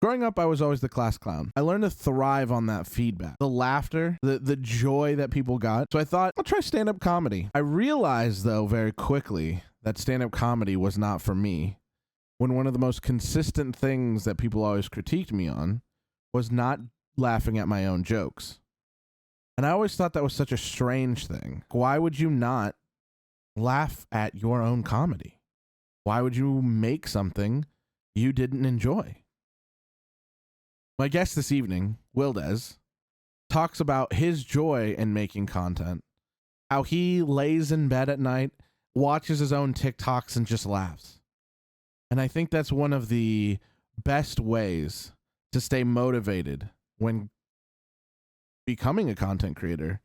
Growing up, I was always the class clown. I learned to thrive on that feedback, the laughter, the joy that people got. So I thought, I'll try stand-up comedy. I realized, though, very quickly that stand-up comedy was not for me, when one of the most consistent things that people always critiqued me on was not laughing at my own jokes. And I always thought that was such a strange thing. Why would you not laugh at your own comedy? Why would you make something you didn't enjoy? My guest this evening, Wildez, talks about his joy in making content, how he lays in bed at night, watches his own TikToks, and just laughs. And I think that's one of the best ways to stay motivated when becoming a content creator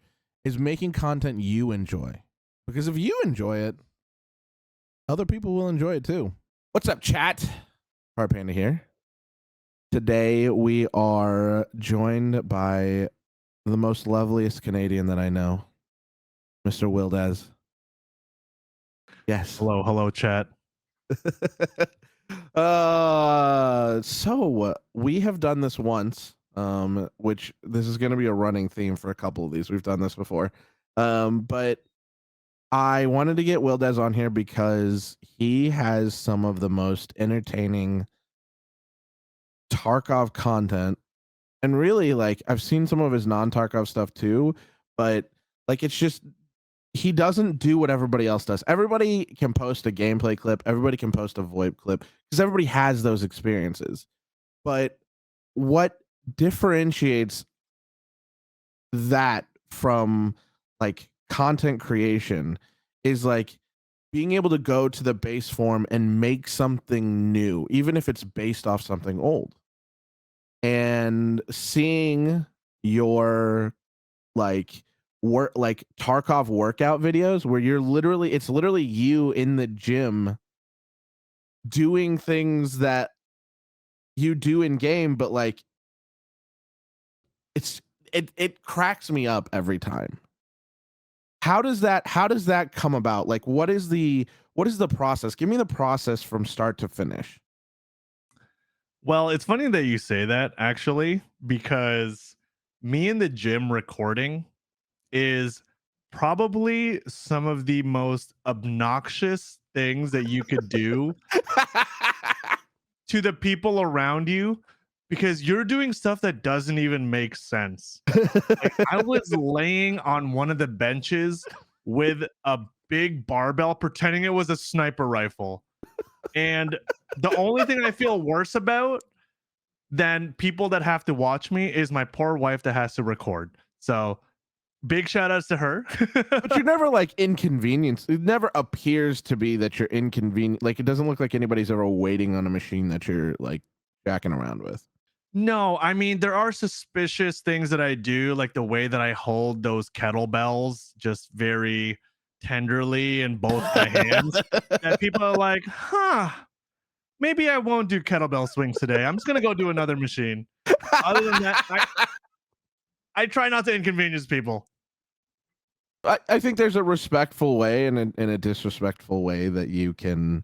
is making content you enjoy. Because if you enjoy it, other people will enjoy it too. What's up, chat? PartPanda here. Today we are joined by the most loveliest Canadian that I know, Mr. Wildez. Yes. Hello, chat. So we have done this once, which this is going to be a running theme for a couple of these. We've done this before, but I wanted to get Wildez on here because he has some of the most entertaining Tarkov content, and really, like, I've seen some of his non-Tarkov stuff too, but like, it's just, he doesn't do what everybody else does. Everybody can post a gameplay clip, everybody can post a VoIP clip, because everybody has those experiences. But what differentiates that from like content creation is like being able to go to the base form and make something new, even if it's based off something old. And seeing your like Tarkov workout videos where it's literally you in the gym doing things that you do in game, but like it cracks me up every time. How does that come about? Like, what is the process? Give me the process from start to finish. Well, it's funny that you say that, actually, because me in the gym recording is probably some of the most obnoxious things that you could do to the people around you, because you're doing stuff that doesn't even make sense. Like, I was laying on one of the benches with a big barbell, pretending it was a sniper rifle. And the only thing I feel worse about than people that have to watch me is my poor wife that has to record. So big shout outs to her. But you're never like inconvenienced. It never appears to be that you're inconvenient. Like, it doesn't look like anybody's ever waiting on a machine that you're like jacking around with. No, I mean, there are suspicious things that I do, like the way that I hold those kettlebells just very tenderly in both my hands, that people are like, huh, maybe I won't do kettlebell swings today. I'm just going to go do another machine. Other than that, I try not to inconvenience people. I think there's a respectful way and a disrespectful way that you can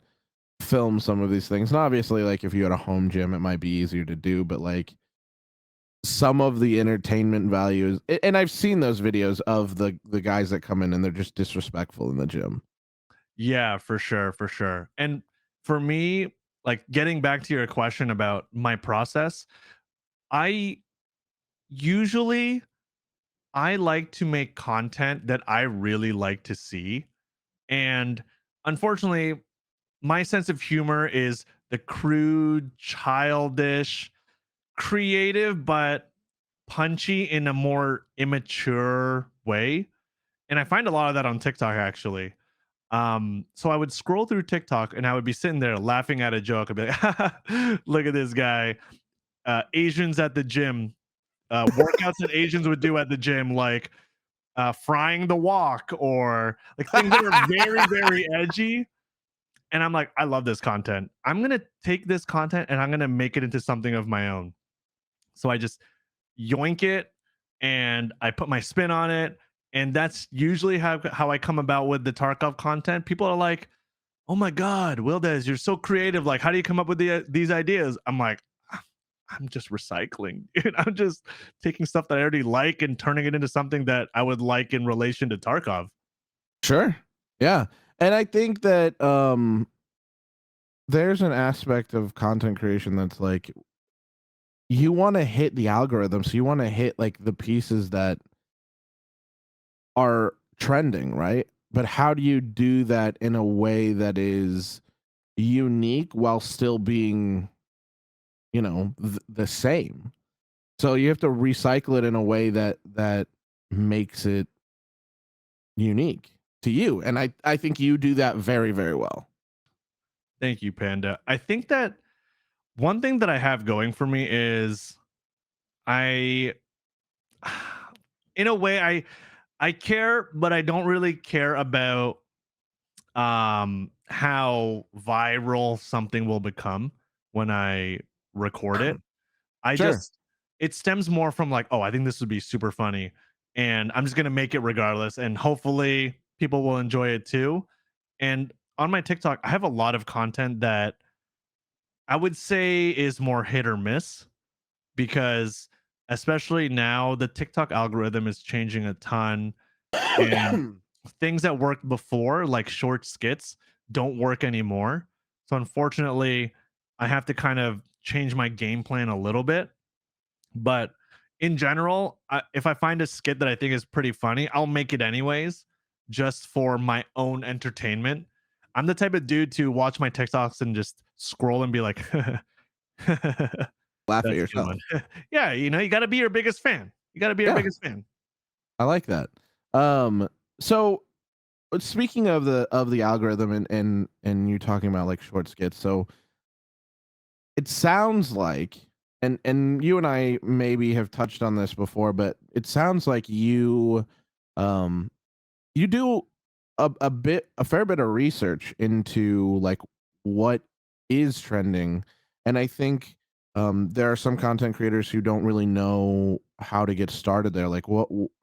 film some of these things. And obviously, like, if you had a home gym, it might be easier to do, but like some of the entertainment values, and I've seen those videos of the guys that come in and they're just disrespectful in the gym. Yeah, for sure. And for me, like, getting back to your question about my process, I usually I like to make content that I really like to see. And unfortunately, my sense of humor is the crude, childish, creative, but punchy in a more immature way. And I find a lot of that on TikTok, actually. So I would scroll through TikTok and I would be sitting there laughing at a joke. I'd be like, look at this guy. Asians at the gym, workouts that Asians would do at the gym, like frying the wok, or like things that are very, very edgy. And I'm like, I love this content. I'm going to take this content and I'm going to make it into something of my own. So I just yoink it and I put my spin on it. And that's usually how I come about with the Tarkov content. People are like, oh my God, Wildez, you're so creative. Like, how do you come up with these ideas? I'm like, I'm just recycling. Dude. I'm just taking stuff that I already like and turning it into something that I would like in relation to Tarkov. Sure. Yeah. And I think that there's an aspect of content creation that's like you want to hit the algorithm, so you want to hit like the pieces that are trending, right? But how do you do that in a way that is unique while still being, the same? So you have to recycle it in a way that makes it unique to you. And I think you do that very, very well. Thank you, Panda. I think that one thing that I have going for me is I in a way I care, but I don't really care about how viral something will become when I record it. I Sure. just it stems more from like, oh, I think this would be super funny and I'm just going to make it regardless and hopefully people will enjoy it too. And on my TikTok, I have a lot of content that I would say is more hit or miss because especially now the TikTok algorithm is changing a ton and things that worked before like short skits don't work anymore. So unfortunately, I have to kind of change my game plan a little bit, but in general, if I find a skit that I think is pretty funny, I'll make it anyways just for my own entertainment. I'm the type of dude to watch my TikToks and just scroll and be like Laugh at that's a good yourself. one. Yeah, you got to be your biggest fan. You got to be your Yeah, biggest fan. I like that. So speaking of the algorithm and you talking about like short skits, so it sounds like, and you and I maybe have touched on this before, but it sounds like um you do a fair bit of research into like what is trending. And I think there are some content creators who don't really know how to get started there. Like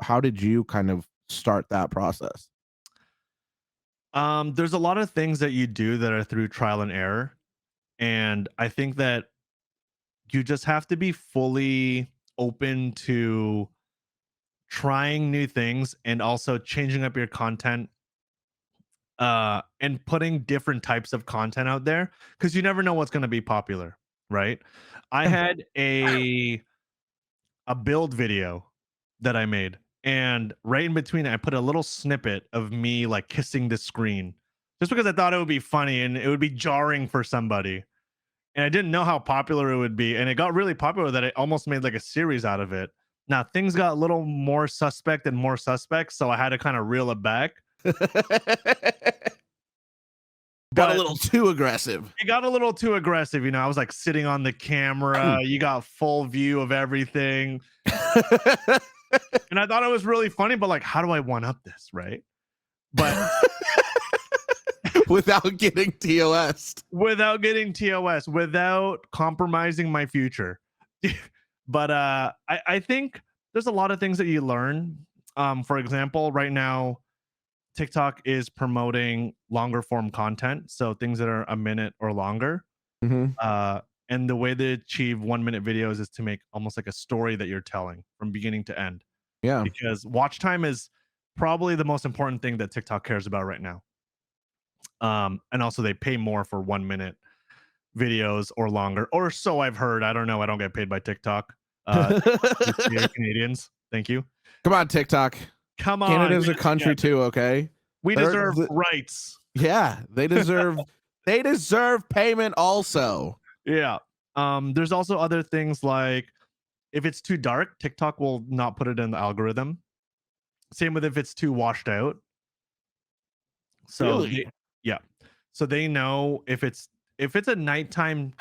how did you kind of start that process? There's a lot of things that you do that are through trial and error. And I think that you just have to be fully open to trying new things and also changing up your content and putting different types of content out there because you never know what's going to be popular, right? I Yeah. had a build video that I made, and right in between I put a little snippet of me like kissing the screen just because I thought it would be funny and it would be jarring for somebody. And I didn't know how popular it would be. And it got really popular that I almost made like a series out of it. Now things got a little more suspect and more suspect, so I had to kind of reel it back. Got a But little too aggressive. it got a little too aggressive, I was like sitting on the camera, you got full view of everything. And I thought it was really funny, but like, how do I one up this, right? But Without getting TOS. without getting TOS, without compromising my future. But I think there's a lot of things that you learn. For example, right now, TikTok is promoting longer form content, so things that are a minute or longer. Mhm. And the way they achieve 1 minute videos is to make almost like a story that you're telling from beginning to end. Yeah. Because watch time is probably the most important thing that TikTok cares about right now. And also they pay more for 1 minute videos or longer, or so I've heard. I don't know. I don't get paid by TikTok. You're Canadians. Thank you. Come on, TikTok. Come on. Canada's a Yes, country yes. too, okay? We They're deserve the rights. Yeah, they deserve payment also. Yeah. There's also other things like if it's too dark, TikTok will not put it in the algorithm. Same with if it's too washed out. So Really? yeah. So they know if it's a nighttime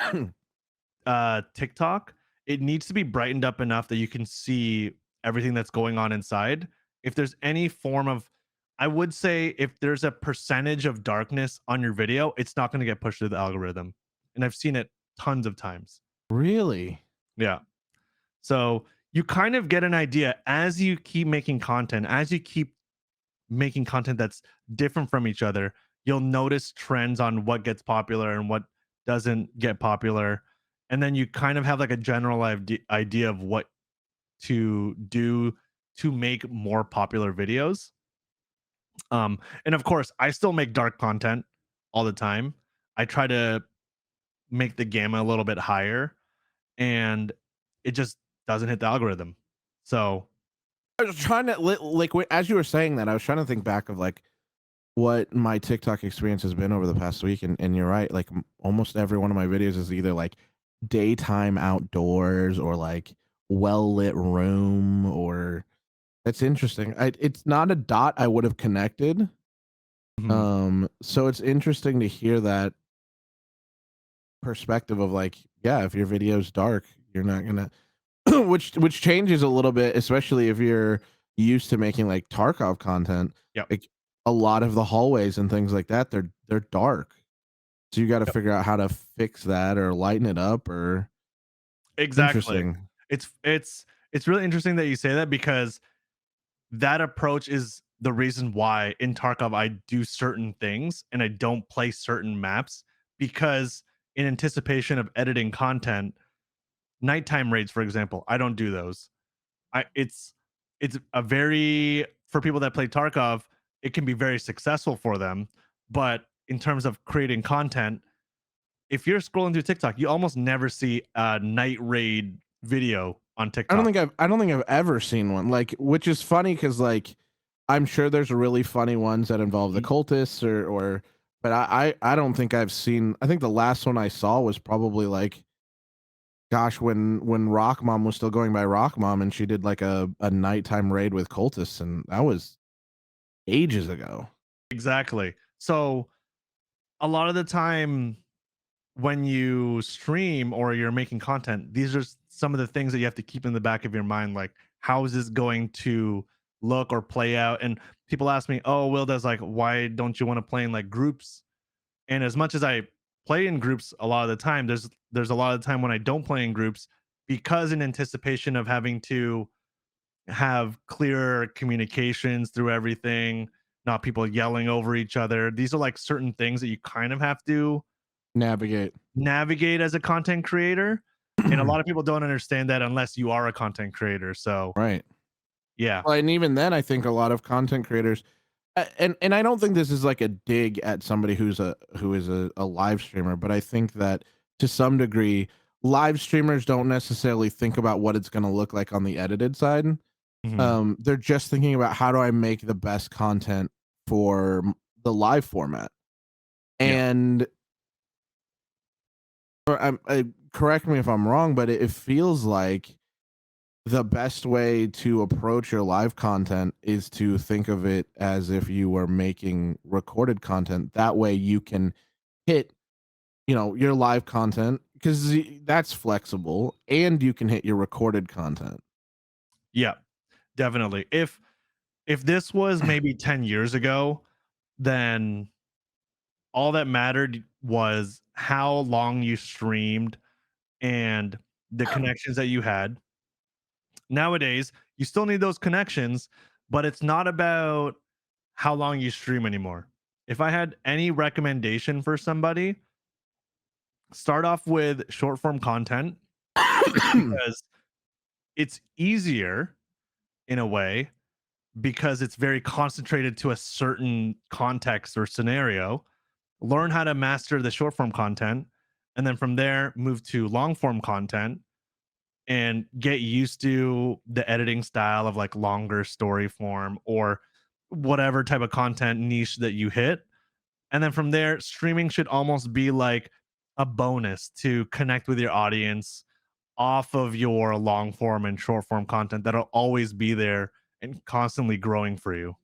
TikTok, it needs to be brightened up enough that you can see everything that's going on inside. If there's any form of I would say if there's a percentage of darkness on your video, it's not going to get pushed through the algorithm. And I've seen it tons of times. Really? Yeah. So you kind of get an idea as you keep making content, as you keep making content that's different from each other, you'll notice trends on what gets popular and what doesn't get popular. and then you kind of have like a general idea of what to do to make more popular videos. And of course, I still make dark content all the time. I try to make the gamma a little bit higher, and it just doesn't hit the algorithm. So, I was trying to like as you were saying that, I was trying to think back of like what my TikTok experience has been over the past week, and you're right. Like almost every one of my videos is either like daytime outdoors or like well lit room or that's interesting. It's not a dot I would have connected. mhm, So it's interesting to hear that perspective of like, yeah, if your video's dark, you're not gonna which changes a little bit, especially if you're used to making like Tarkov content. yep, Like a lot of the hallways and things like that, they're dark. So you got to yep, figure out how to fix that or lighten it up or exactly. interesting. It's really interesting that you say that, because that approach is the reason why in Tarkov I do certain things and I don't play certain maps, because in anticipation of editing content, nighttime raids, for example, I don't do those. I it's a very, for people that play Tarkov, it can be very successful for them, but in terms of creating content, if you're scrolling through TikTok, you almost never see a night raid video on TikTok. I don't think I've ever seen one like, which is funny because like I'm sure there's really funny ones that involve the Mhm. cultists or but I don't think I've seen. I think the last one I saw was probably like, gosh, when Rock Mom was still going by Rock Mom and she did like a nighttime raid with cultists, and that was ages ago. Exactly. So a lot of the time when you stream or you're making content, these are some of the things that you have to keep in the back of your mind. Like, how is this going to look or play out? And people ask me, "Oh, Will, does like, why don't you want to play in like groups?" And as much as I play in groups a lot of the time, there's a lot of time when I don't play in groups, because in anticipation of having to have clear communications through everything, not people yelling over each other. These are like certain things that you kind of have to Navigate. navigate as a content creator. And a lot of people don't understand that unless you are a content creator. So, Right. yeah. Well, and even then, I think a lot of content creators, and I don't think this is like a dig at somebody who is a live streamer, but I think that to some degree, live streamers don't necessarily think about what it's going to look like on the edited side. Mhm. They're just thinking about how do I make the best content for the live format. Yeah. And correct me if I'm wrong, but it feels like the best way to approach your live content is to think of it as if you were making recorded content. That way you can hit, your live content because that's flexible and you can hit your recorded content. Yeah. Definitely. If this was maybe 10 years ago, then all that mattered was how long you streamed and the connections that you had. Nowadays, you still need those connections, but it's not about how long you stream anymore. If I had any recommendation for somebody, start off with short form content, because it's easier in a way, because it's very concentrated to a certain context or scenario. Learn how to master the short form content, and then from there move to long form content and get used to the editing style of like longer story form or whatever type of content niche that you hit. And then from there, streaming should almost be like a bonus to connect with your audience off of your long form and short form content that'll always be there and constantly growing for you.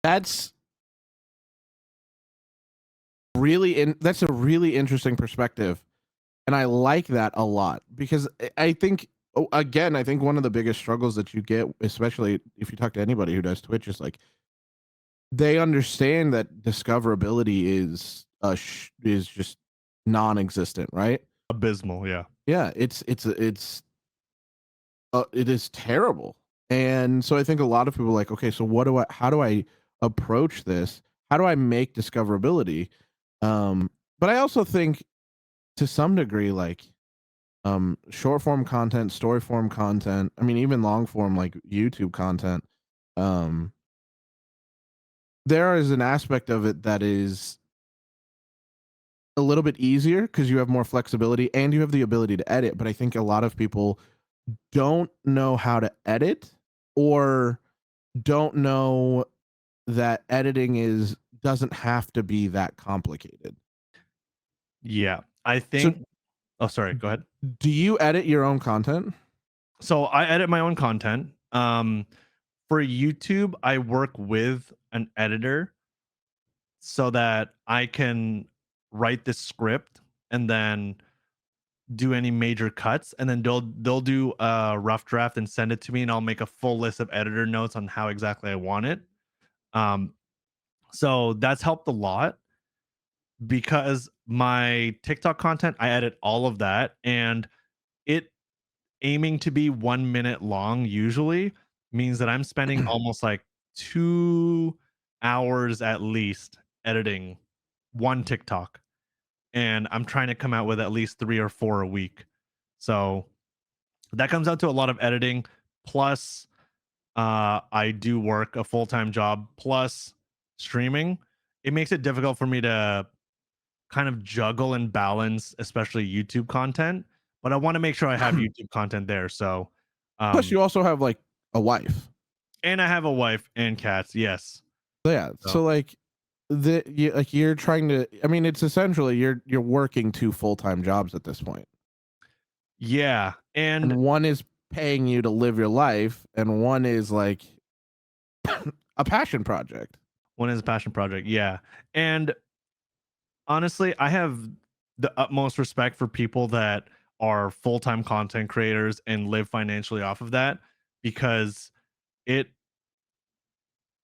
That's that's a really interesting perspective. And I like that a lot because I think, again, I think one of the biggest struggles that you get, especially if you talk to anybody who does Twitch, is like they understand that discoverability is just non-existent, right? Abysmal, yeah. Yeah, it is terrible. And so I think a lot of people are like, okay, so how do I approach this? How do I make discoverability? But I also think to some degree, like short form content, story form content, I mean even long form like YouTube content, um there is an aspect of it that is a little bit easier because you have more flexibility and you have the ability to edit. But I think a lot of people don't know how to edit, or don't know that editing is doesn't have to be that complicated. Yeah. I So think oh, sorry, go ahead. do you edit your own content? So I edit my own content. For YouTube, I work with an editor so that I can write the script and then do any major cuts, and then they'll do a rough draft and send it to me, and I'll make a full list of editor notes on how exactly I want it. Um, so that's helped a lot because my TikTok content, I edit all of that, and it aiming to be 1 minute long usually means that I'm spending almost like 2 hours at least editing one TikTok, and I'm trying to come out with at least 3 or 4 a week. So that comes out to a lot of editing. Plus, I do work a full time job plus streaming. It makes it difficult for me to kind of juggle and balance, especially YouTube content. But I want to make sure I have YouTube content there. So, Plus um, you also have like a wife. and I have a wife and cats. Yes. So yeah, So, so like you're trying to, I mean it's essentially you're working two full-time jobs at this point. yeah. And And one is paying you to live your life and one is like a passion project. one is a passion project. Yeah. And honestly, I have the utmost respect for people that are full-time content creators and live financially off of that, because it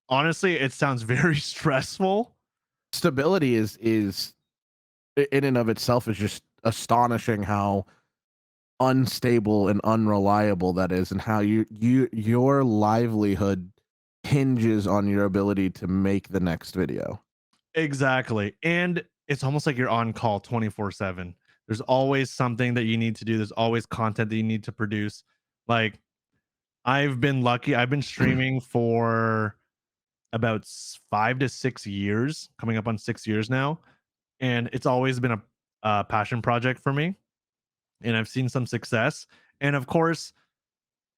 honestly it sounds very stressful. Stability is in and of itself is just astonishing how unstable and unreliable that is, and how your livelihood hinges on your ability to make the next video. Exactly. And it's almost like you're on call 24/7. There's always something that you need to do. There's always content that you need to produce. Like, I've been lucky. I've been streaming for about 5 to 6 years, coming up on 6 years now, and it's always been a passion project for me. And I've seen some success. And of course,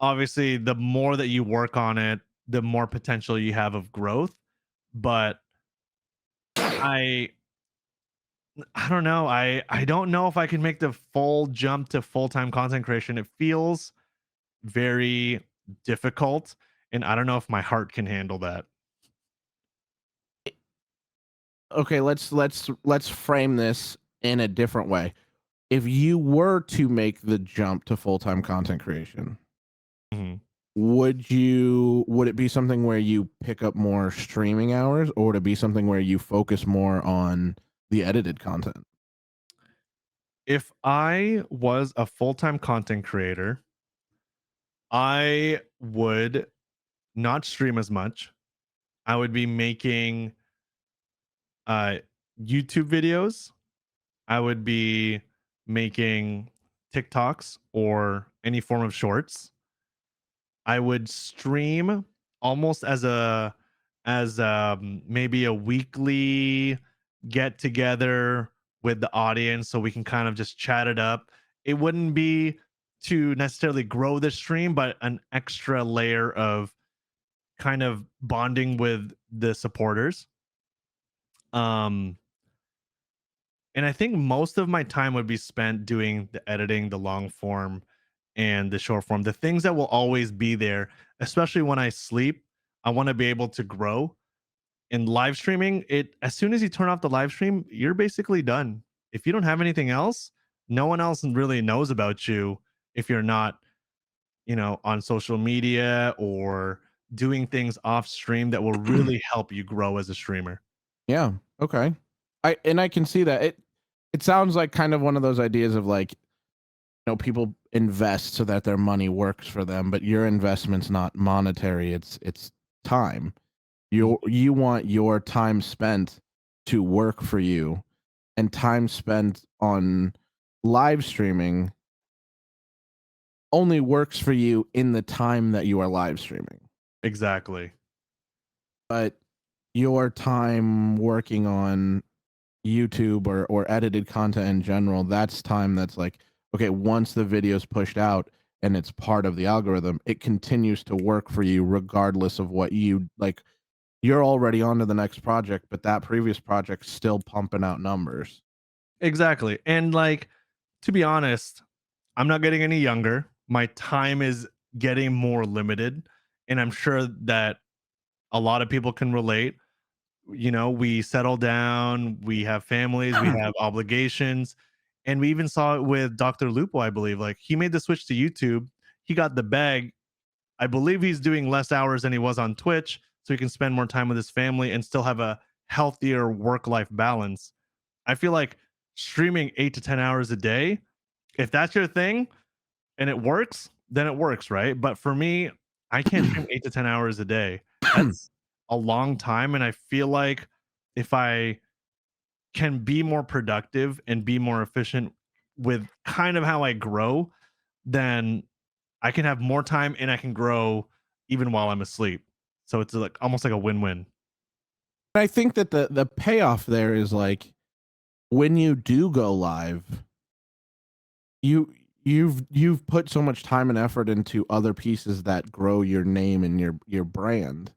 obviously, the more that you work on it, the more potential you have of growth. But I I don't know. I don't know if I can make the full jump to full-time content creation. It feels very difficult, and I don't know if my heart can handle that. Okay, let's frame this in a different way. If you were to make the jump to full-time content creation, Mhm. would it be something where you pick up more streaming hours, or would it be something where you focus more on the edited content? If I was a full-time content creator, I would not stream as much. I would be making uh YouTube videos. I would be making TikToks or any form of shorts. I would stream almost as maybe a weekly get together with the audience so we can kind of just chat it up. It wouldn't be to necessarily grow the stream, but an extra layer of kind of bonding with the supporters. Um and I think most of my time would be spent doing the editing, the long form, and the short form, the things that will always be there, especially when I sleep. I want to be able to grow. In live streaming, it as soon as you turn off the live stream, you're basically done. If you don't have anything else, no one else really knows about you if you're not, on social media or doing things off stream that will really help you grow as a streamer. Yeah. Okay. I can see that. It sounds like kind of one of those ideas of like, people invest so that their money works for them, but your investment's not monetary, it's time. You want your time spent to work for you, and time spent on live streaming only works for you in the time that you are live streaming. Exactly. But your time working on YouTube or edited content in general, that's time that's like, okay, once the video's pushed out and it's part of the algorithm, it continues to work for you regardless of what you like. You're already on to the next project, but that previous project's still pumping out numbers. Exactly. And like, to be honest, I'm not getting any younger. My time is getting more limited. And I'm sure that a lot of people can relate. You know, we settle down, we have families, we have obligations. And we even saw it with Dr. Lupo, I believe. Like, he made the switch to YouTube. He got the bag. I believe he's doing less hours than he was on Twitch, so he can spend more time with his family and still have a healthier work life balance. I feel like streaming 8 to 10 hours a day, if that's your thing and it works, then it works, right? But for me, I can't stream 8 to 10 hours a day. That's a long time. And I feel like if I can be more productive and be more efficient with kind of how I grow, then I can have more time and I can grow even while I'm asleep. So it's like almost like a win-win. I think that the payoff there is like when you do go live, you you've put so much time and effort into other pieces that grow your name and your brand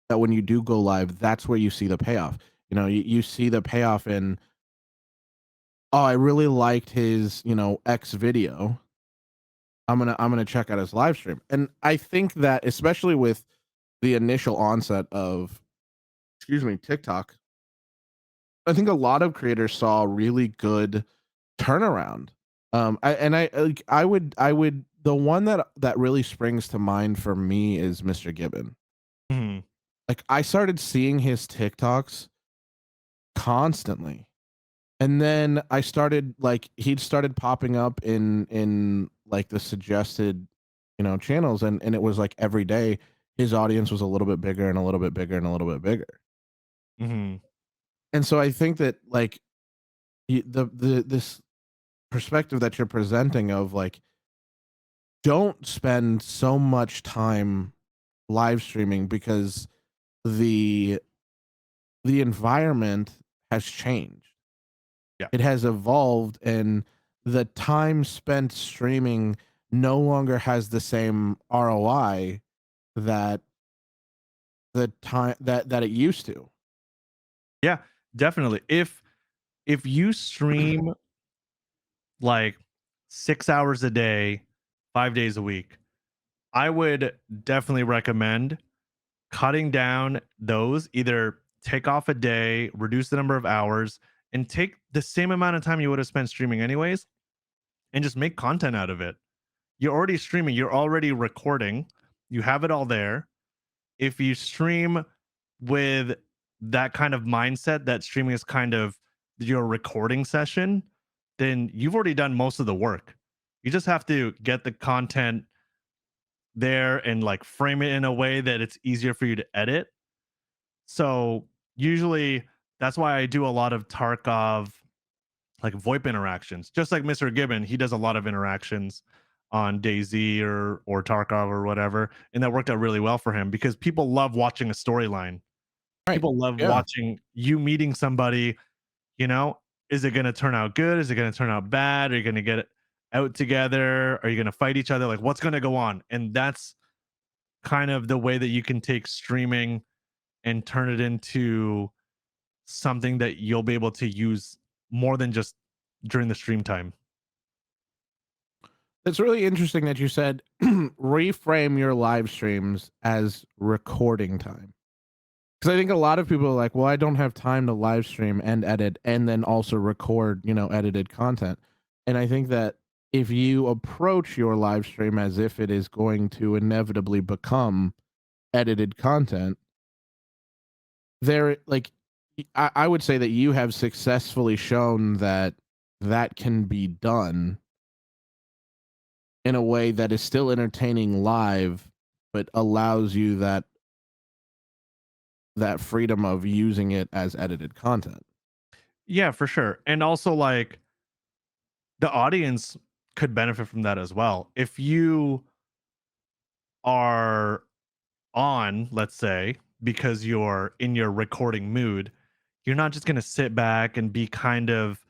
that when you do go live, that's where you see the payoff. You know, you see the payoff in, oh, I really liked his, X video. I'm gonna check out his live stream. And I think that especially with the initial onset of, excuse me, TikTok, I think a lot of creators saw a really good turnaround. I would the one that really springs to mind for me is Mr. Gibbon. Mhm. Like I started seeing his TikToks constantly. And then I started like he'd started popping up in like the suggested, channels, and it was like every day his audience was a little bit bigger and a little bit bigger and a little bit bigger. Mhm. And so I think that like the this perspective that you're presenting of like don't spend so much time live streaming because the the environment has changed. Yeah. It has evolved and the time spent streaming no longer has the same ROI that the time that it used to. Yeah, definitely. If you stream like 6 hours a day, 5 days a week, I would definitely recommend cutting down those, either take off a day, reduce the number of hours, and take the same amount of time you would have spent streaming anyways, and just make content out of it. You're already streaming, you're already recording, you have it all there. If you stream with that kind of mindset that streaming is kind of your recording session, then you've already done most of the work. You just have to get the content there and like frame it in a way that it's easier for you to edit. So usually that's why I do a lot of Tarkov like VoIP interactions. Just like Mr. Gibbon, he does a lot of interactions on DayZ or Tarkov or whatever, and that worked out really well for him because people love watching a storyline. Right. People love Yeah. watching you meeting somebody, you know, is it going to turn out good? Is it going to turn out bad? Are you going to get out together? Are you going to fight each other? Like what's going to go on? And that's kind of the way that you can take streaming and turn it into something that you'll be able to use more than just during the stream time. It's really interesting that you said reframe your live streams as recording time. Because I think a lot of people are like, well, I don't have time to live stream and edit and then also record, edited content. And I think that if you approach your live stream as if it is going to inevitably become edited content, there, like, I would say that you have successfully shown that that can be done in a way that is still entertaining live, but allows you that freedom of using it as edited content. Yeah, for sure. And also like the audience could benefit from that as well. If you are on, let's say, because you're in your recording mood, you're not just going to sit back and be kind of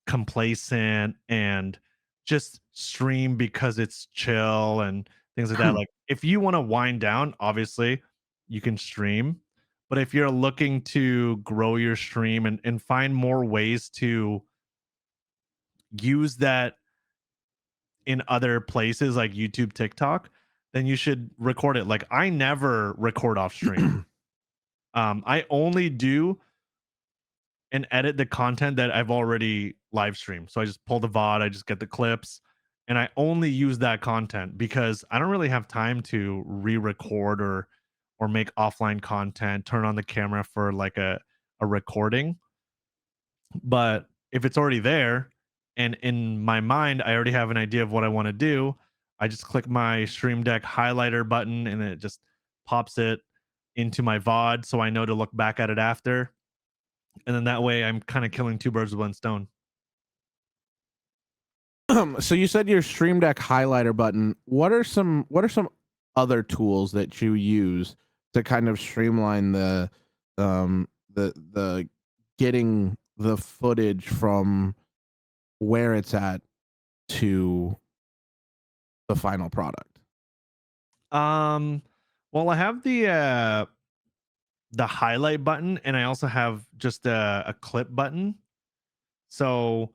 complacent and just stream because it's chill and things like that. Like, if you want to wind down, obviously you can stream. But if you're looking to grow your stream and find more ways to use that in other places like YouTube, TikTok, then you should record it. Like, I never record off stream. I only do and edit the content that I've already live streamed. So I just pull the VOD, I just get the clips, and I only use that content because I don't really have time to re-record or make offline content, turn on the camera for like a recording. But if it's already there and in my mind I already have an idea of what I want to do, I just click my Stream Deck highlighter button and it just pops it into my VOD so I know to look back at it after. And then that way I'm kind of killing two birds with one stone. So you said your Stream Deck highlighter button. What are some other tools that you use to kind of streamline the getting the footage from where it's at to the final product? Um well, I have the highlight button and I also have just a clip button. So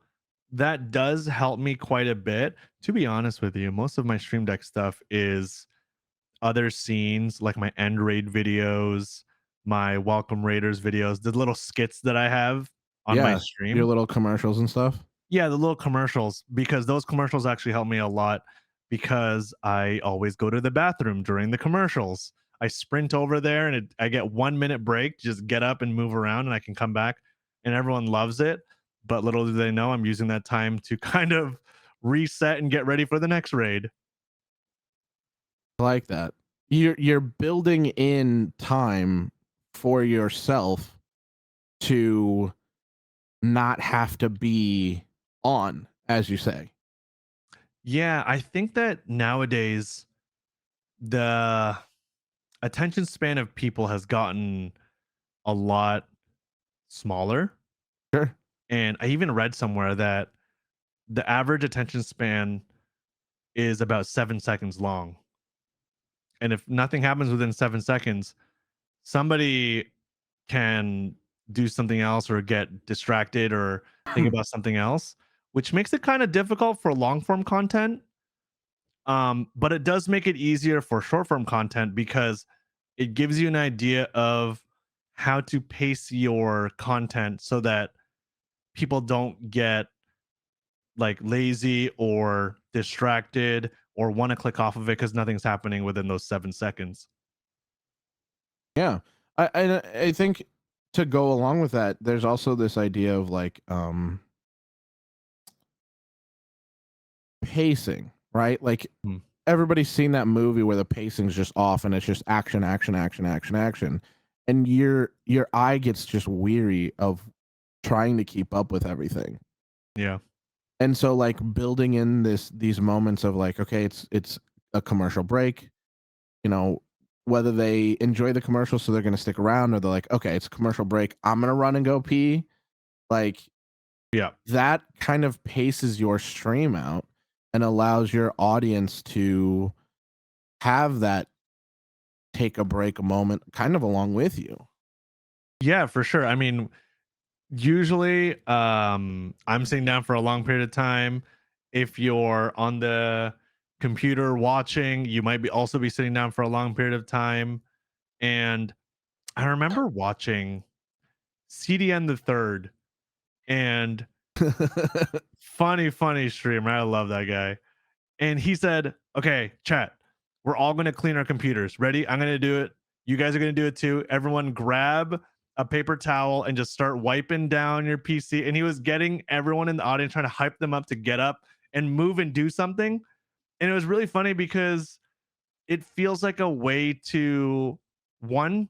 that does help me quite a bit. To be honest with you, most of my Stream Deck stuff is other scenes like my end raid videos, my welcome raiders videos, the little skits that I have on my Yeah, your stream. little commercials and stuff. Yeah, the little commercials, because those commercials actually help me a lot because I always go to the bathroom during the commercials. I sprint over there and I get 1 minute break, just get up and move around, and I can come back, and everyone loves it. But little do they know, I'm using that time to kind of reset and get ready for the next raid. I like that. You're building in time for yourself to not have to be on, as you say. Yeah, I think that nowadays the attention span of people has gotten a lot smaller. Sure. And I even read somewhere that the average attention span is about 7 seconds long. And if nothing happens within 7 seconds, somebody can do something else or get distracted or think about something else, which makes it kind of difficult for long form content. But it does make it easier for short form content because it gives you an idea of how to pace your content so that people don't get like lazy or distracted or want to click off of it because nothing's happening within those 7 seconds. Yeah. I think to go along with that, there's also this idea of like pacing, right? Like Hmm. everybody's seen that movie where the pacing's just off and it's just action, action, action, action, action. And your eye gets just weary of trying to keep up with everything. Yeah. And so like building in these moments of like, okay, it's a commercial break, you know, whether they enjoy the commercial so they're gonna stick around or they're like, okay, it's a commercial break, I'm gonna run and go pee. Like Yeah. that kind of paces your stream out and allows your audience to have that take a break moment kind of along with you. Yeah, for sure. I mean, usually I'm sitting down for a long period of time. If you're on the computer watching, you might be also be sitting down for a long period of time. And I remember watching CDN the third, and funny streamer. I love that guy. And he said, "Okay, chat, we're all going to clean our computers. Ready? I'm going to do it. You guys are going to do it too. Everyone grab a paper towel and just start wiping down your PC." And he was getting everyone in the audience, trying to hype them up to get up and move and do something. And it was really funny because it feels like a way to, one,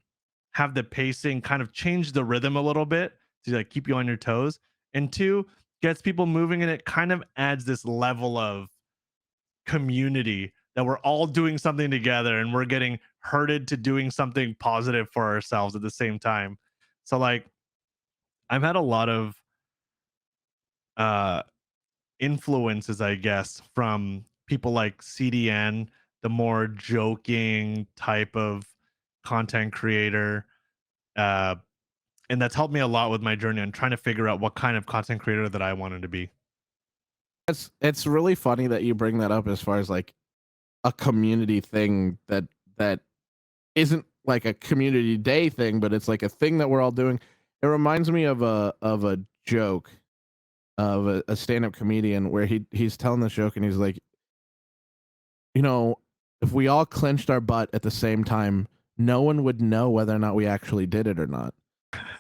have the pacing kind of change the rhythm a little bit to like keep you on your toes, and two, gets people moving, and it kind of adds this level of community that we're all doing something together and we're getting herded to doing something positive for ourselves at the same time. So like I've had a lot of uh influences, I guess, from people like CDN, the more joking type of content creator. Uh and that's helped me a lot with my journey on trying to figure out what kind of content creator that I wanted to be. It's really funny that you bring that up as far as like a community thing that isn't like a community day thing, but it's like a thing that we're all doing. It reminds me of a joke of a stand-up comedian where he's telling this joke and he's like, you know, if we all clenched our butt at the same time, no one would know whether or not we actually did it or not.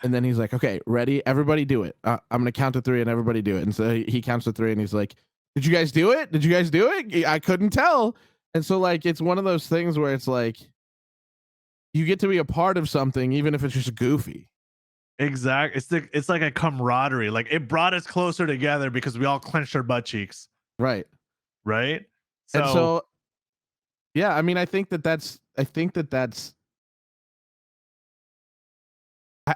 And then he's like, okay, ready? Everybody do it. I'm going to count to 3 and everybody do it. And so he counts to 3 and he's like, did you guys do it? Did you guys do it? I couldn't tell. And so like, it's one of those things where it's like, you get to be a part of something, even if it's just goofy. Exactly. It's like a camaraderie. Like it brought us closer together because we all clenched our butt cheeks, Right. right? And So so, yeah, I mean, I think that that's,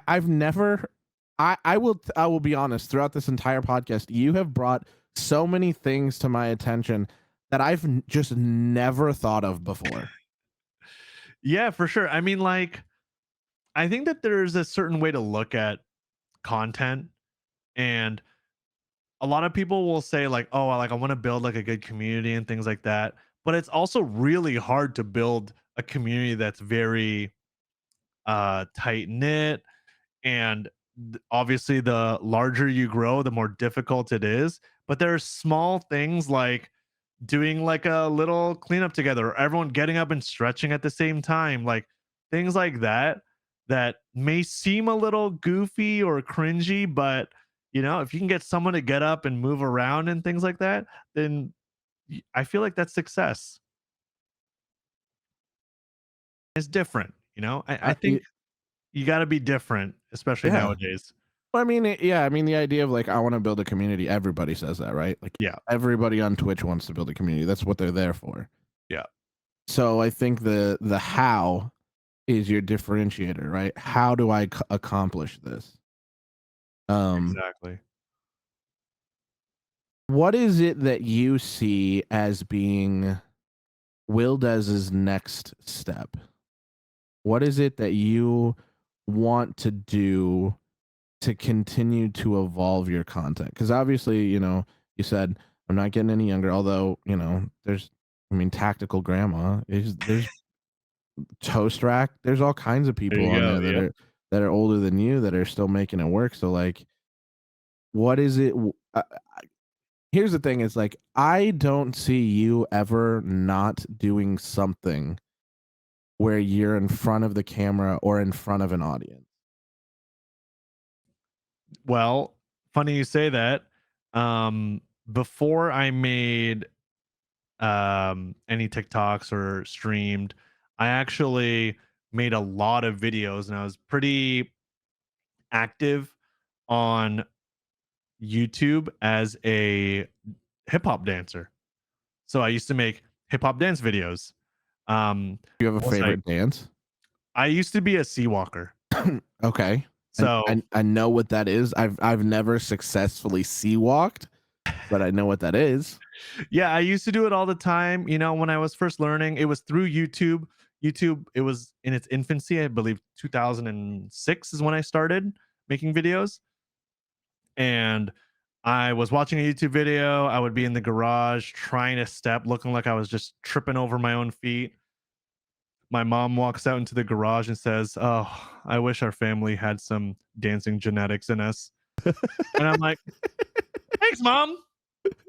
I've never, I will be honest, throughout this entire podcast, you have brought so many things to my attention that I've just never thought of before. yeah, for sure. I mean, like, I think that there's a certain way to look at content, and a lot of people will say like, "Oh, I want to build like a good community and things like that." But it's also really hard to build a community that's very tight knit, and obviously the larger you grow, the more difficult it is. But there are small things like doing like a little cleanup together, or everyone getting up and stretching at the same time, like things like that that may seem a little goofy or cringy, but if you can get someone to get up and move around and things like that, then I feel like that's success. It's different, I think Y- you got to be different, especially yeah. nowadays. Well, I mean, yeah, I mean, the idea of like, I want to build a community, everybody says that, right? Like, Yeah, everybody on Twitch wants to build a community. That's what they're there for. yeah, So I think the how is your differentiator, right? How do I accomplish this? Um, exactly. what is it that you see as being Wildez's next step? What is it that you want to do to continue to evolve your content? Because obviously, you said I'm not getting any younger. Although, I mean, Tactical Grandma there's Toast Rack. There's all kinds of There people you on go. there Yeah. that are older than you that are still making it work. So like, what is it? Here's the thing: is like, I don't see you ever not doing something where you're in front of the camera or in front of an audience. Well, funny you say that. Um, Before I made any TikToks or streamed, I actually made a lot of videos and I was pretty active on YouTube as a hip hop dancer. So I used to make hip hop dance videos. Do you have a Was favorite dance? I used to be a sea walker. Okay. And So I know what that is. I've never successfully sea walked, but I know what that is. yeah, I used to do it all the time. When I was first learning, it was through YouTube. YouTube, it was in its infancy. I believe 2006 is when I started making videos. And I was watching a YouTube video. I would be in the garage trying to step, looking like I was just tripping over my own feet. My mom walks out into the garage and says, "Oh, I wish our family had some dancing genetics in us." And I'm like, "Thanks, mom.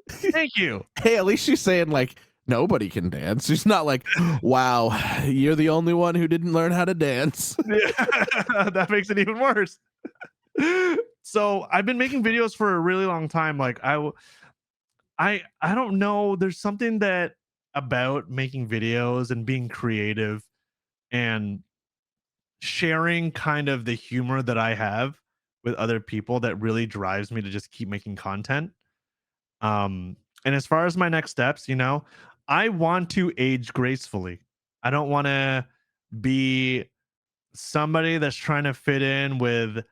Thank you." Hey, at least she's saying like nobody can dance. She's not like, wow, you're the only one who didn't learn how to dance. Yeah, that makes it even worse. So I've been making videos for a really long time. Like I don't know. There's something that about making videos and being creative and sharing kind of the humor that I have with other people that really drives me to just keep making content. And as far as my next steps, I want to age gracefully. I don't want to be somebody that's trying to fit in with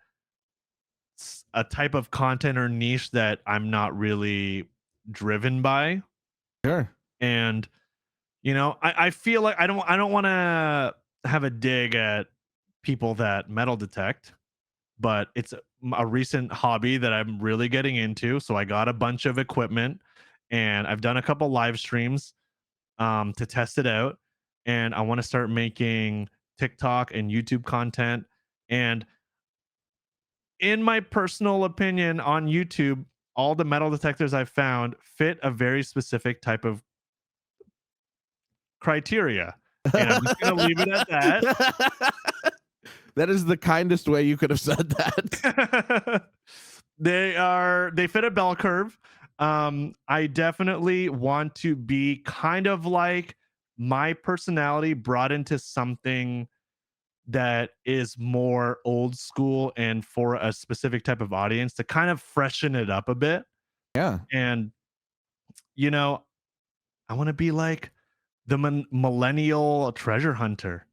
a type of content or niche that I'm not really driven by. Sure. And I feel like I don't want to have a dig at people that metal detect, but it's a recent hobby that I'm really getting into. So I got a bunch of equipment and I've done a couple live streams to test it out. And I want to start making TikTok and YouTube content. And in my personal opinion, on YouTube, all the metal detectors I've found fit a very specific type of criteria. And I'm just going to leave it at that. That is the kindest way you could have said that. They fit a bell curve. I definitely want to be kind of like my personality brought into something that is more old school and for a specific type of audience to kind of freshen it up a bit. Yeah. And you know, I want to be like the millennial treasure hunter.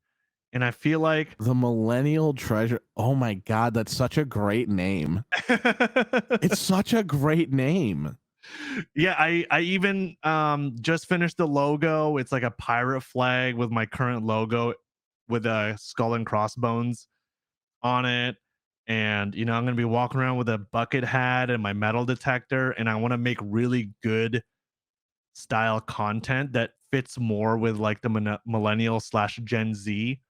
And I feel like The Millennial Treasure. Oh my God, that's such a great name. It's such a great name. yeah, I even just finished the logo. It's like a pirate flag with my current logo with a skull and crossbones on it. And I'm gonna be walking around with a bucket hat and my metal detector, and I want to make really good style content that fits more with like the millennial slash Gen Z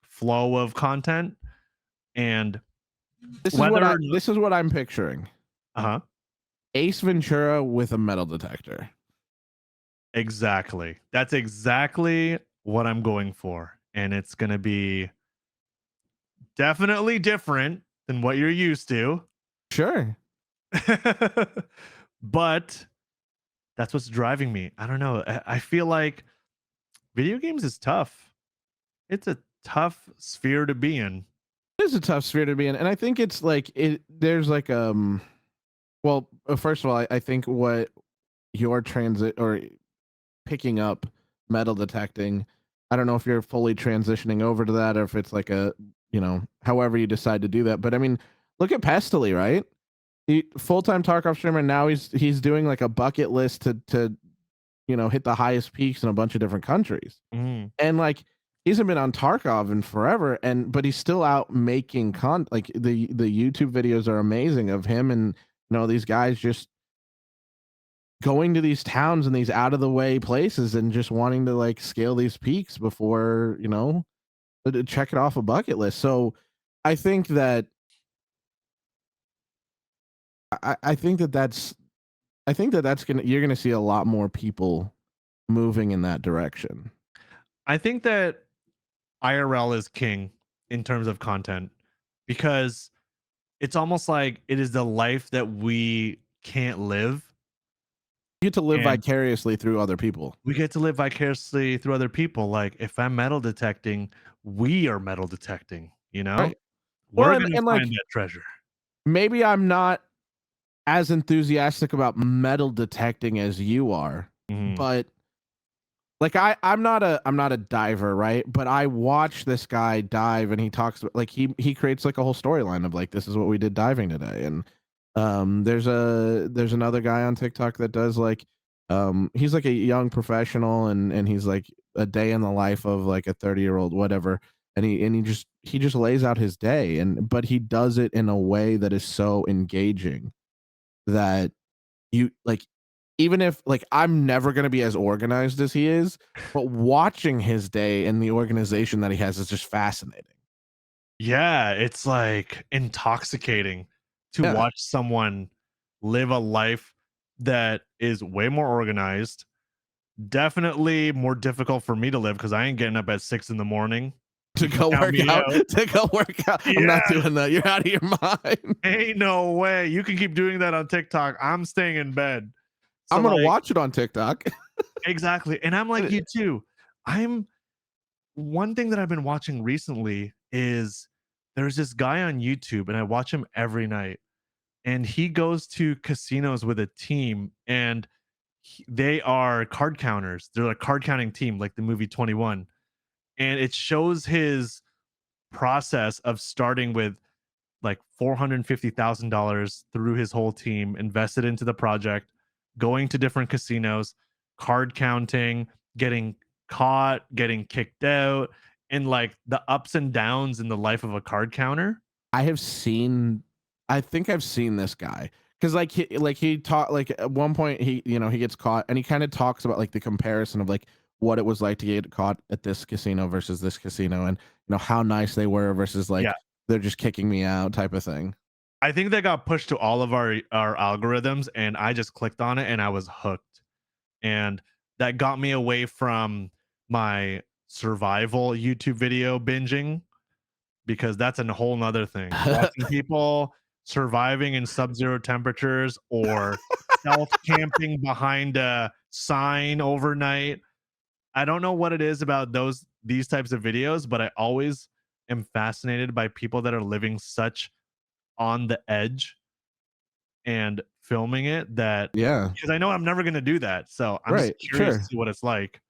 flow of content. And whether This is what I'm picturing. uh-huh. Ace Ventura with a metal detector. Exactly. That's exactly what I'm going for. And it's going to be definitely different than what you're used to. Sure. But that's what's driving me. I don't know. I feel like video games is tough. It's a tough sphere to be in. It is a tough sphere to be in. And I think it's like there's like well, first of all, I think what your transit or picking up metal detecting, I don't know if you're fully transitioning over to that or if it's like a, however you decide to do that. But I mean, look at Pestily, right? He full-time Tarkov streamer. Now he's doing like a bucket list to hit the highest peaks in a bunch of different countries. Mm. And like he hasn't been on Tarkov in forever, but he's still out making like the YouTube videos are amazing of him and these guys just going to these towns and these out of the way places and just wanting to like scale these peaks before, to check it off a bucket list. So I think that I think that that's you're gonna see a lot more people moving in that direction. I think that IRL is king in terms of content because it's almost like it is the life that we can't live. You get to live And vicariously through other people. we get to live vicariously through other people. Like if I'm metal detecting, we are metal detecting, Right. Well, We're gonna and like find that treasure. maybe I'm not as enthusiastic about metal detecting as you are, Mhm. but like I'm not a diver, right? But I watch this guy dive and he talks like he creates like a whole storyline of like this is what we did diving today. And there's another guy on TikTok that does like he's like a young professional and he's like a day in the life of like a 30-year-old whatever. And he just lays out his day but he does it in a way that is so engaging that you like even if like I'm never going to be as organized as he is, but watching his day and the organization that he has is just fascinating. Yeah, it's like intoxicating to Yeah. watch someone live a life that is way more organized. Definitely more difficult for me to live because I ain't getting up at 6 in the morning. To You can go count work me out, out. to go work out. I'm not Yeah, doing that. You're out of your mind. ain't no way. You can keep doing that on TikTok. I'm staying in bed. So I'm gonna like watch it on TikTok. exactly. And I'm like you too. I'm one thing that I've been watching recently is there's this guy on YouTube, and I watch him every night, and he goes to casinos with a team, and they are card counters. They're a card counting team, like the movie 21, and it shows his process of starting with like $450,000 through his whole team invested into the project, going to different casinos, card counting, getting caught, getting kicked out, and like the ups and downs in the life of a card counter. I have seen I think I've seen this guy because he taught like at one point he gets caught and he kind of talks about like the comparison of like what it was like to get caught at this casino versus this casino and how nice they were versus Yeah. like they're just kicking me out type of thing. I think that got pushed to all of our algorithms, and I just clicked on it and I was hooked. And that got me away from my survival YouTube video binging, because that's a whole nother thing. Watching people surviving in sub-zero temperatures or stealth camping behind a sign overnight. I don't know what it is about these types of videos, but I always am fascinated by people that are living such on the edge and filming it, that Yeah, because I know I'm never gonna do that. So I'm just right, curious to sure. see what it's like.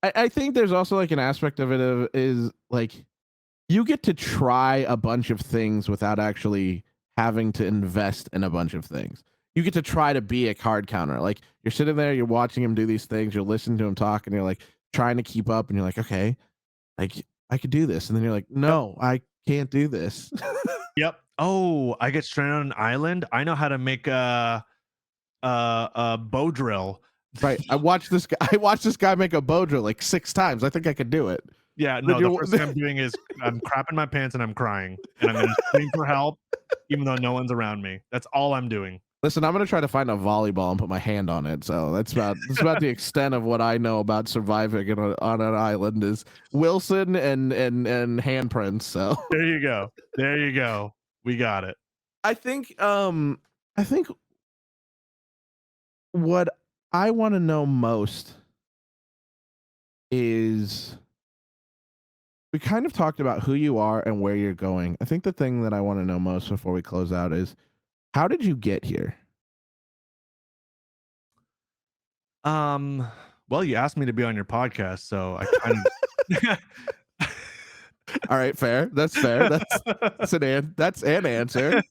I think there's also like an aspect of it is like you get to try a bunch of things without actually having to invest in a bunch of things. You get to try to be a card counter. Like you're sitting there, you're watching him do these things, you're listening to him talk, and you're like trying to keep up, and you're like, okay, like I could do this, and then you're like, Yep. no, I can't do this. Yep. Oh, I get stranded on an island. I know how to make a bow drill. Right? I watched this guy. I watched this guy make a bow drill like 6 times. I think I could do it. Yeah, Then no, the you're first thing I'm doing is I'm crapping my pants and I'm crying, and I'm gonna scream for help even though no one's around me. That's all I'm doing. listen. I'm gonna try to find a volleyball and put my hand on it. So that's about the extent of what I know about surviving on an island is Wilson and handprints. So There you go. There you go. We got it. I think I think what I want to know most is we kind of talked about who you are and where you're going. I think the thing that I want to know most before we close out is how did you get here? Um, well, you asked me to be on your podcast, so I kind All right, fair. That's fair. That's an answer.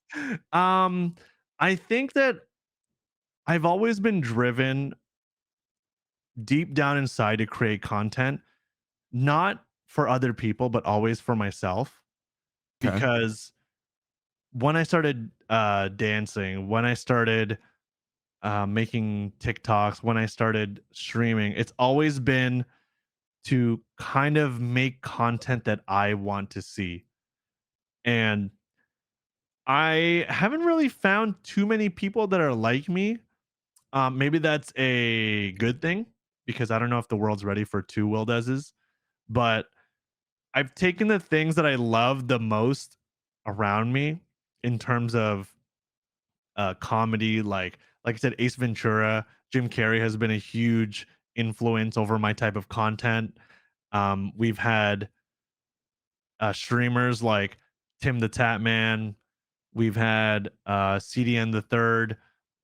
um, I think that I've always been driven deep down inside to create content, not for other people, but always for myself. Okay. Because when I started dancing, when I started making TikToks, when I started streaming, it's always been to kind of make content that I want to see. And I haven't really found too many people that are like me. Maybe that's a good thing, because I don't know if the world's ready for two Wildez's, but I've taken the things that I love the most around me in terms of comedy, like I said, Ace Ventura, Jim Carrey has been a huge influence over my type of content. We've had streamers like Tim the Tap Man. We've had CDN the Third.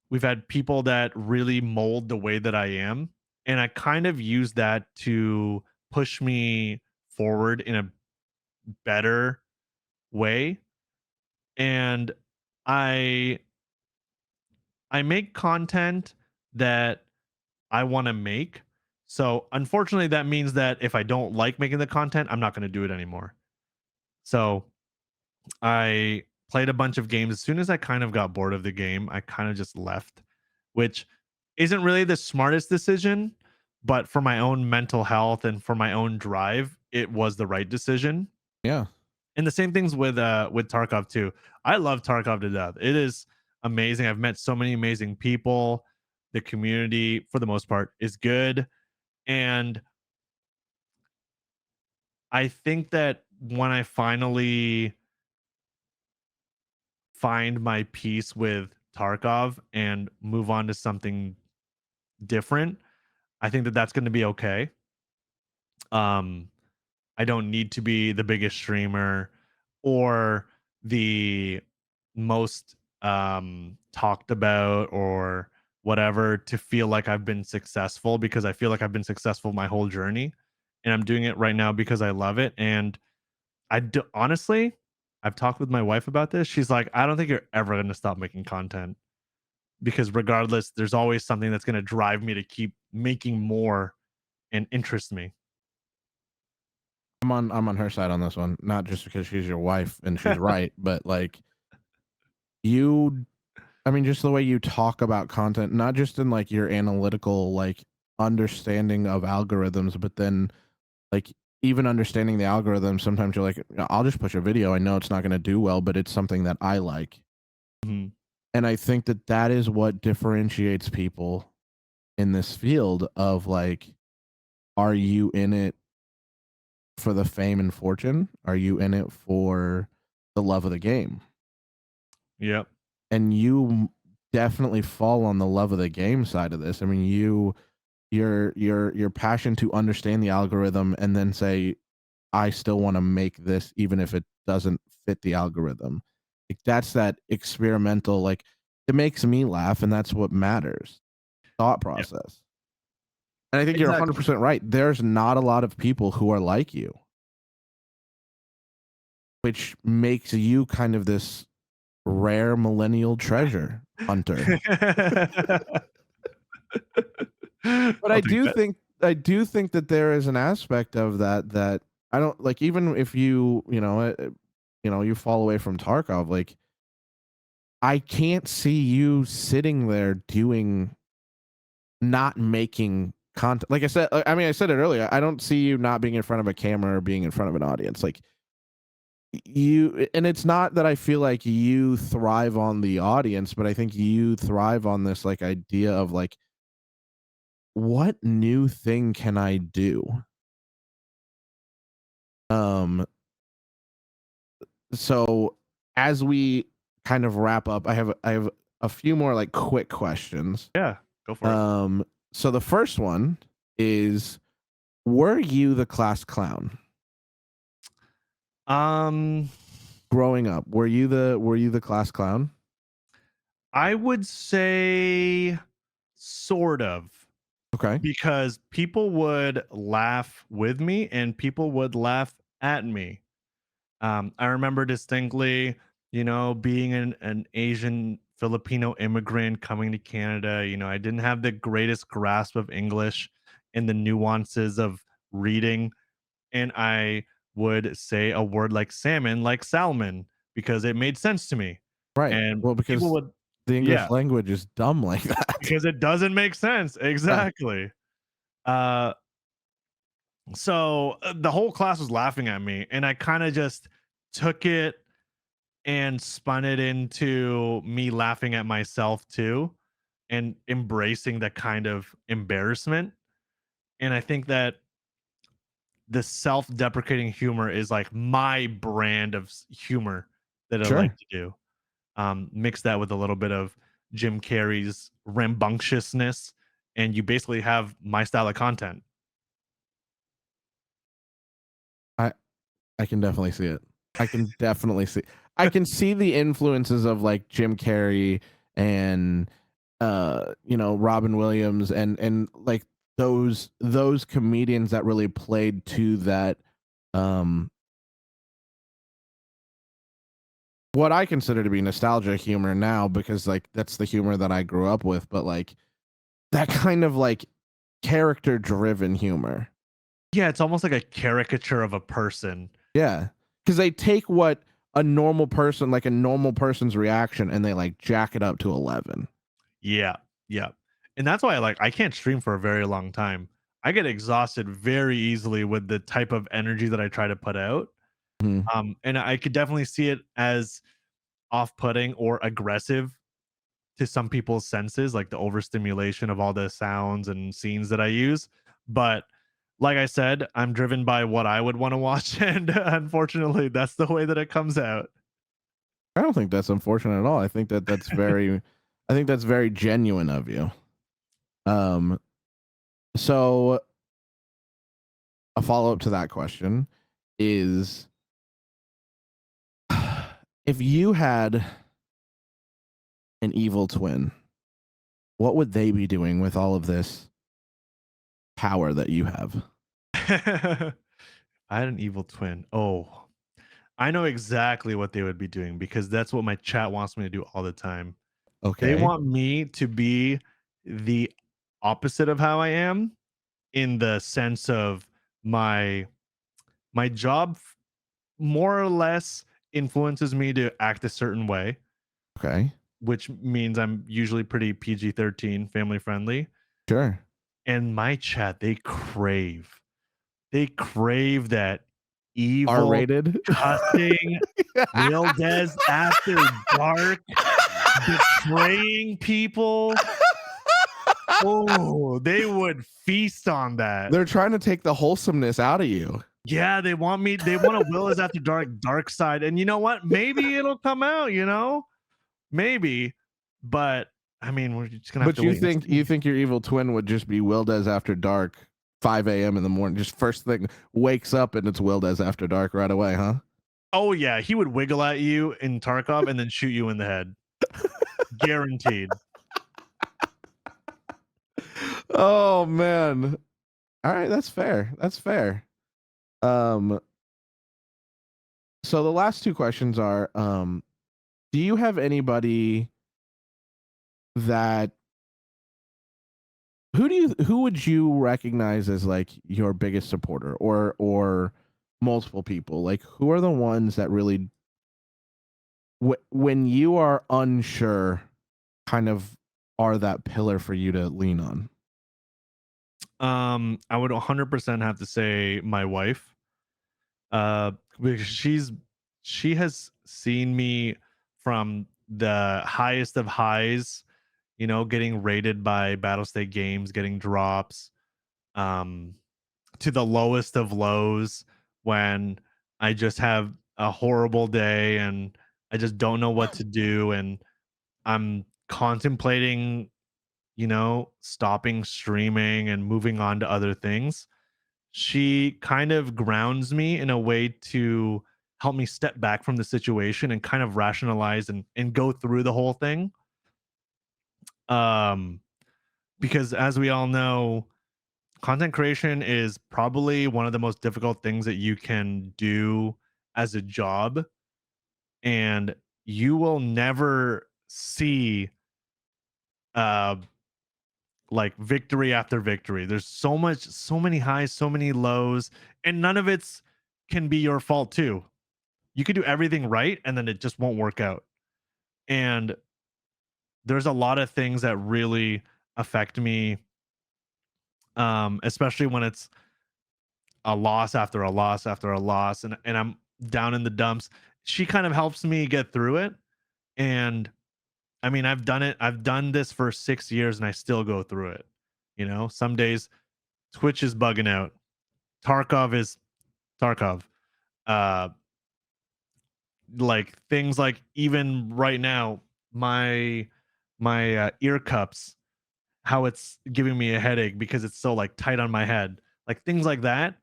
We've had people that really mold the way that I am, and I kind of use that to push me forward in a better way. And I I make content that I want to make. So unfortunately, that means that if I don't like making the content, I'm not going to do it anymore. So I played a bunch of games. As soon as I kind of got bored of the game, I kind of just left, which isn't really the smartest decision, but for my own mental health and for my own drive, it was the right decision. Yeah. And the same things with Tarkov too. I love Tarkov to death. It is amazing. I've met so many amazing people. The community, for the most part, is good. And I think that when I finally find my peace with Tarkov and move on to something different, I think that that's going to be okay. Um, I don't need to be the biggest streamer. or the most talked about or whatever to feel like I've been successful, because I feel like I've been successful my whole journey and I'm doing it right now because I love it. And honestly, I've talked with my wife about this. She's like, I don't think you're ever going to stop making content, because regardless, there's always something that's going to drive me to keep making more and interest me. I'm on her side on this one, not just because she's your wife and she's right, but like you I mean just the way you talk about content, not just in like your analytical like understanding of algorithms, but then like even understanding the algorithm, sometimes you're like, I'll just push a video. I know it's not going to do well, but it's something that I like. Mhm. And I think that that is what differentiates people in this field of like, are you in it for the fame and fortune? Are you in it for the love of the game? Yep. And you definitely fall on the love of the game side of this. I mean, your passion to understand the algorithm and then say, I still want to make this even if it doesn't fit the algorithm. Like that's that experimental, like it makes me laugh and that's what matters. Thought Yeah. process. And I think you're Exactly. 100% right. There's not a lot of people who are like you, which makes you kind of this rare millennial treasure hunter. But I'll take that. I do think that there is an aspect of that that I don't like. Even if you fall away from Tarkov, like I can't see you sitting there doing not making content. Like I said, I mean, I said it earlier. I don't see you not being in front of a camera or being in front of an audience. Like you, and it's not that I feel like you thrive on the audience, but I think you thrive on this like idea of like, what new thing can I do? Um, so as we kind of wrap up, I have a few more like quick questions. Yeah, go for it. Um, so the first one is, were you the class clown Um, growing up? Were you the class clown? I would say sort of, Okay. because people would laugh with me and people would laugh at me. I remember distinctly, being an Asian Filipino immigrant coming to Canada. I didn't have the greatest grasp of English and the nuances of reading. And I would say a word like salmon, like salmon, because it made sense to me. Right. And Well, people because would, the yeah, English language is dumb like that. because it doesn't make sense. Yeah. Exactly. Uh, so the whole class was laughing at me, and I kind of just took it and spun it into me laughing at myself too, and embracing that kind of embarrassment. And I think that the self-deprecating humor is like my brand of humor that I like Sure. to do. Mix that with a little bit of Jim Carrey's rambunctiousness, and you basically have my style of content. I I can definitely see it. I can definitely see. I can see the influences of like Jim Carrey and Robin Williams and like those comedians that really played to that um what I consider to be nostalgia humor now, because like that's the humor that I grew up with, but like that kind of like character driven humor. Yeah, it's almost like a caricature of a person. Yeah. Cuz they take what a normal person, like a normal person's reaction, and they like jack it up to 11. Yeah, yeah. And that's why I can't stream for a very long time. I get exhausted very easily with the type of energy that I try to put out. Mhm. And I could definitely see it as off-putting or aggressive to some people's senses, like the overstimulation of all the sounds and scenes that I use. But like I said, I'm driven by what I would want to watch, and unfortunately, that's the way that it comes out. I don't think that's unfortunate at all. I think that's very genuine of you. Um so a follow-up to that question is, If you had an evil twin, what would they be doing with all of this power that you have? I had an evil twin. Oh, I know exactly what they would be doing because that's what my chat wants me to do all the time. They Okay. want me to be the opposite of how I am in the sense of my my job more or less influences me to act a certain way, Okay. which means I'm usually pretty PG-13, family friendly. Sure. And my chat, they crave that R evil, rated. cussing, Wildez after dark, betraying people. Oh, they would feast on that. They're trying to take the wholesomeness out of you. Yeah, they want a Wildez after dark side. And you know what? Maybe it'll come out, maybe. But I mean, we're just gonna have But to you wait and think see. your evil twin would just be Wildez after dark, 5 a.m. in the morning, just first thing wakes up and it's Wildez after dark right away, huh? Oh yeah, he would wiggle at you in Tarkov and then shoot you in the head. Guaranteed. Oh man. All right, that's fair. That's fair. Um so the last two questions are do you have anybody that who would you recognize as like your biggest supporter or multiple people? Like who are the ones that really when you are unsure kind of are that pillar for you to lean on? I would 100% have to say my wife. Because she has seen me from the highest of highs, getting raided by Battlestate Games, getting drops, um, to the lowest of lows when I just have a horrible day and I just don't know what to do and I'm contemplating, stopping streaming and moving on to other things. She kind of grounds me in a way to help me step back from the situation and kind of rationalize and go through the whole thing. Um, because as we all know, content creation is probably one of the most difficult things that you can do as a job. And you will never see uh like victory after victory. There's so many highs, so many lows, and none of it's can be your fault too. You could do everything right and then it just won't work out. And there's a lot of things that really affect me, especially when it's a loss after a loss after a loss and I'm down in the dumps. She kind of helps me get through it. And I mean, I've done it. I've done this for 6 years and I still go through it. Some days Twitch is bugging out. Tarkov is Tarkov. Uh like things like even right now, my ear cups, how it's giving me a headache because it's so like tight on my head. Like things like that,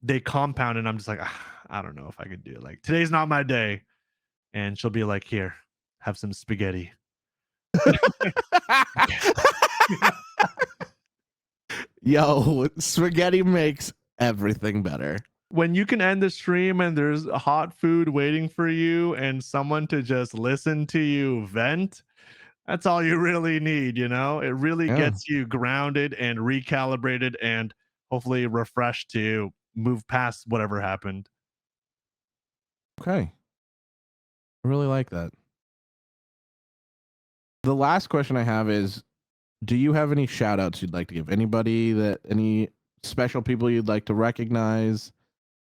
they compound and I'm just like, I don't know if I could do it. Like today's not my day. And she'll be like, here, have some spaghetti. Yo, spaghetti makes everything better. When you can end the stream and there's hot food waiting for you and someone to just listen to you vent, that's all you really need, It really Yeah. gets you grounded and recalibrated and hopefully refreshed to move past whatever happened. Okay. I really like that. The last question I have is do you have any shout outs you'd like to give? Any special people you'd like to recognize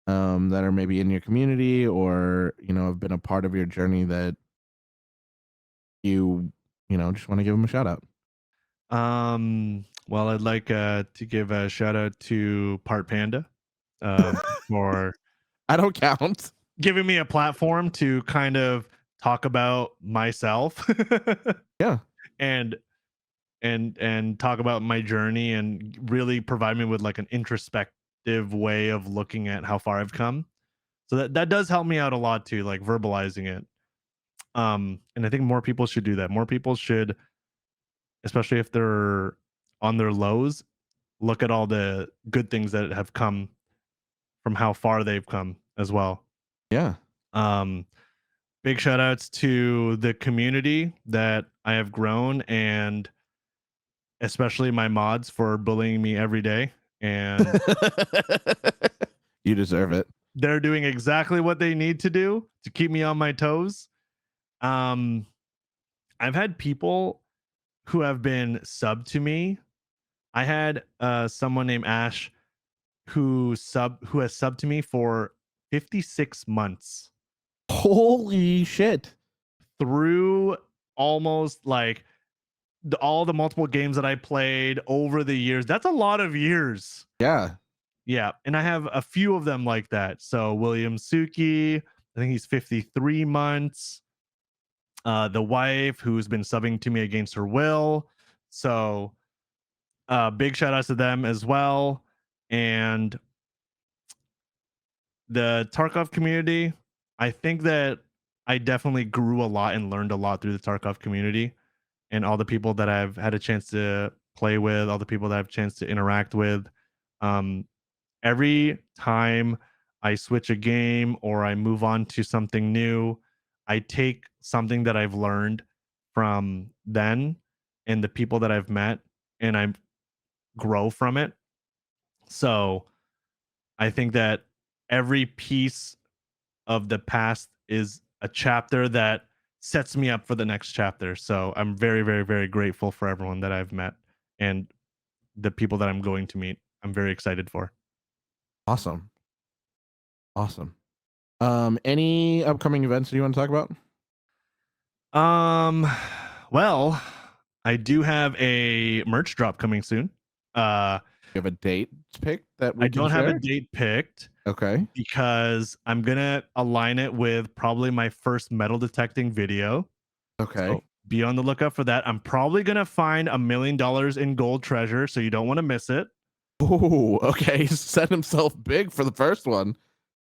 that are maybe in your community or, have been a part of your journey that just want to give them a shout out? Well, I'd like to give a shout out to PartPanda for I don't count. giving me a platform to kind of talk about myself. Yeah. and talk about my journey and really provide me with like an introspective way of looking at how far I've come. So that does help me out a lot too, like verbalizing it. And I think more people should do that. More people should, especially if they're on their lows, look at all the good things that have come from how far they've come as well. Yeah. Um, Big shout outs to the community that I have grown, and especially my mods for bullying me every day. And You deserve it. they're doing exactly what they need to do to keep me on my toes. Um, I've had people who have been sub to me. I had someone named Ash who has subbed to me for 56 months Holy shit. through almost like all the multiple games that I played over the years. That's a lot of years. Yeah. Yeah, and I have a few of them like that. So William Suki, I think he's 53 months. The wife who's been subbing to me against her will. So big shout outs to them as well. And the Tarkov community, I think that I definitely grew a lot and learned a lot through the Tarkov community, and all the people that I've had a chance to play with, all the people that I've chance to interact with. Um, every time I switch a game or I move on to something new, I take something that I've learned from then and the people that I've met, and I grow from it. So I think that every piece of the past is a chapter that sets me up for the next chapter. So I'm very, very, very grateful for everyone that I've met and the people that I'm going to meet. I'm very excited for. Awesome. Awesome. Any upcoming events that you want to talk about? Well, I do have a merch drop coming soon. You have a date picked that we I can don't have a share? date picked Okay. because I'm gonna align it with probably my first metal detecting video. Okay. So be on the lookout for that. I'm probably gonna find $1 million in gold treasure, so you don't want to miss it. Oh, okay. Set himself big for the first one.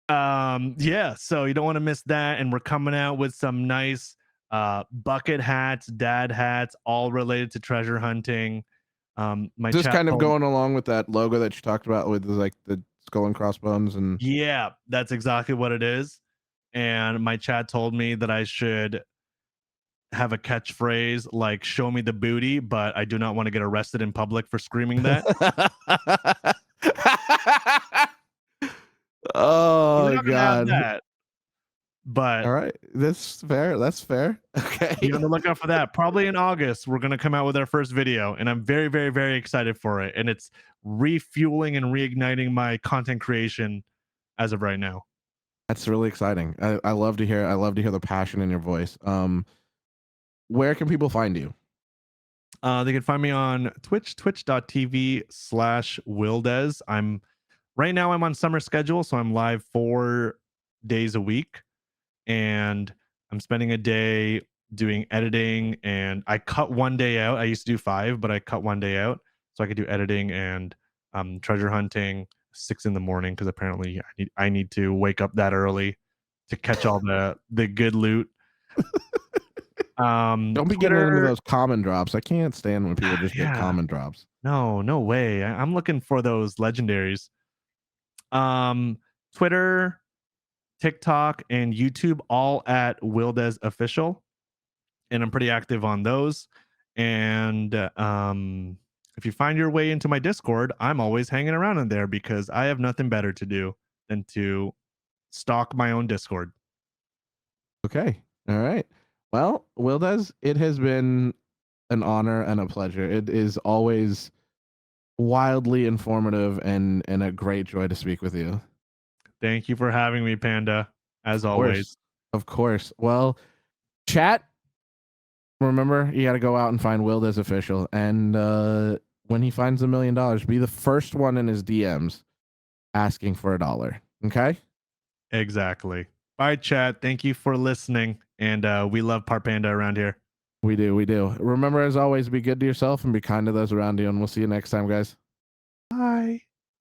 Yeah, so you don't want to miss that. And we're coming out with some nice bucket hats, dad hats, all related to treasure hunting. My Just chat kind of told, going along with that logo that you talked about with like the skull and crossbones and yeah, that's exactly what it is. And my chat told me that I should have a catchphrase like "show me the booty," but I do not want to get arrested in public for screaming that. We're Oh not gonna have God. that, but All right. That's fair. That's fair. be on Okay. the lookout for that. Probably in August, we're going to come out with our first video, and I'm very, very, very excited for it. And it's refueling and reigniting my content creation as of right now. That's really exciting. I love to hear the passion in your voice. Where can people find you? They can find me on Twitch, twitch.tv/Wildez. Right now I'm on summer schedule, so I'm live 4 days a week, and I'm spending a day doing editing, and I cut one day out. I used to do 5, but I cut one day out so I could do editing and treasure hunting 6 in the morning because apparently I need to wake up that early to catch all the good loot. Don't be getting into Twitter, those common drops. I can't stand when people just get yeah, common drops. no way. I'm looking for those legendaries. Um, Twitter, TikTok, and YouTube, all at Wildez Official, and I'm pretty active on those. And if you find your way into my Discord, I'm always hanging around in there because I have nothing better to do than to stalk my own Discord. Okay. All right. Well, Wildez, it has been an honor and a pleasure. It is always wildly informative and a great joy to speak with you. Thank you for having me, Panda, as Of course. always. Of course. Well, chat, remember, you got to go out and find Wildez Official. And when he finds $1 million, be the first one in his DMs asking for $1. Okay? Exactly. Bye, chat. Thank you for listening. And we love PartPanda around here. We do. We do. Remember, as always, be good to yourself and be kind to those around you. And we'll see you next time, guys. Bye.